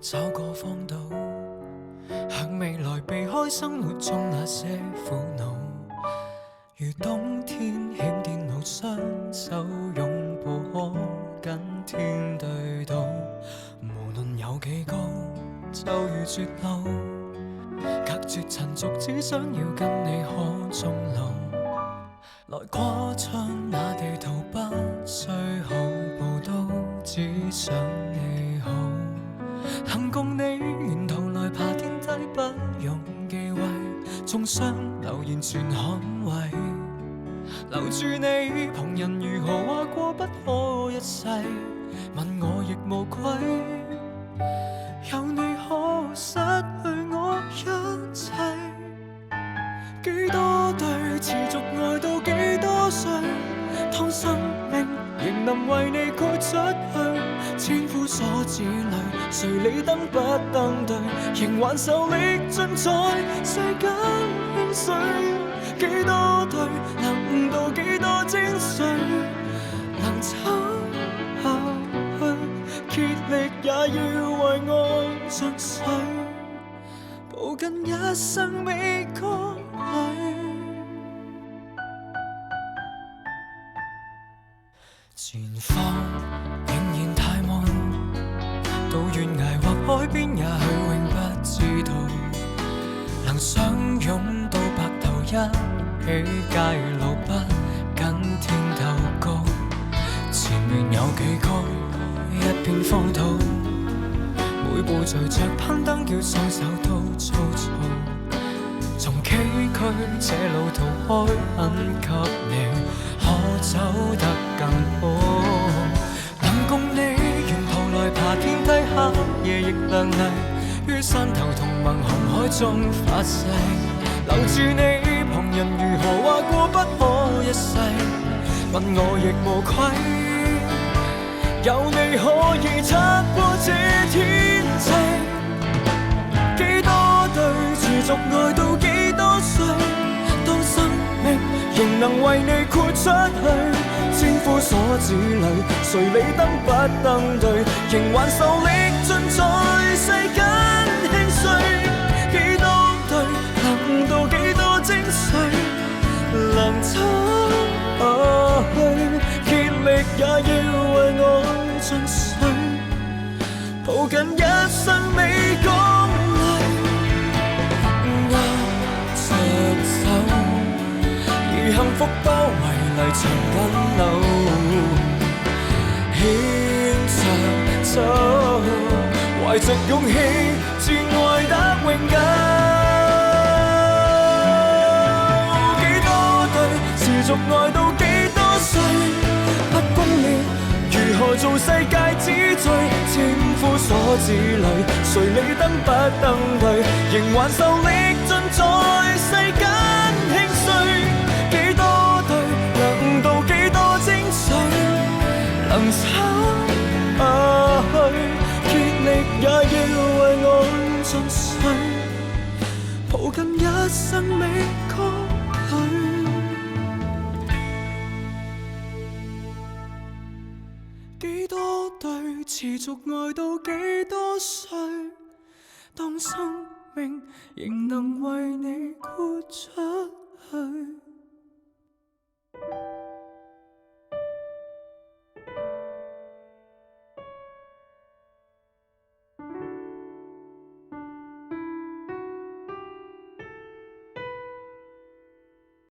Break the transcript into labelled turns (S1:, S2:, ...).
S1: 找個荒島，向未來避開生活中那些苦惱。如冬天欠電腦，雙手擁抱可跟天對賭。無論有幾高，就如絕路，隔絕塵俗，只想要跟你可終老。來跨出那地圖，不需好報都只想你好。能共你沿途來爬天梯，不用忌諱，縱雙留言全捍衛。留住你，旁人如何話過不可一世，問我亦無愧。有你可失去我一切。幾多對持續愛到幾多歲，當生命仍能為你豁出去。千夫所指裏，誰理登不登對，仍還受力盡在世間輕碎。幾多對能悟到幾多精髓，能撐下去，竭力也要為愛盡瘁，抱緊一生未光裏。前方仍然太悶，到懸崖或海邊也許永不知道，能相擁到白頭一起街路，不跟天鬥高。前面有幾高，一片荒土，每步隨着攀登，叫雙手都粗糙。從崎嶇這路途開墾給你，可走得更好。能共你沿途來爬天梯，黑夜亦亮麗，於山頭同盟紅海中發誓。留住你，旁人如何話過不可一世，問我亦無愧。有你可以拆破這天際。幾多對持續愛到幾多歲，當生命仍能為你豁出去。千夫所指裏，誰理登不登對，仍還受力盡在世間輕碎。幾多對能悟到幾多精髓，能撐下去，竭力也要為愛盡瘁，抱緊一生未光裏。握着手，以幸福包圍嚟長緊路，牽着走，懷着勇氣，自愛得永久。幾多對持續愛到幾多歲，不公義如何做世界之最？千夫所指裏，誰理登不登對，仍還受力盡在世間輕碎。幾多對能悟到幾多精髓，能撐下去，竭力也要為愛盡瘁，抱緊一生未光裏。幾多對持續愛到幾多歲，當生命仍能為你豁出去。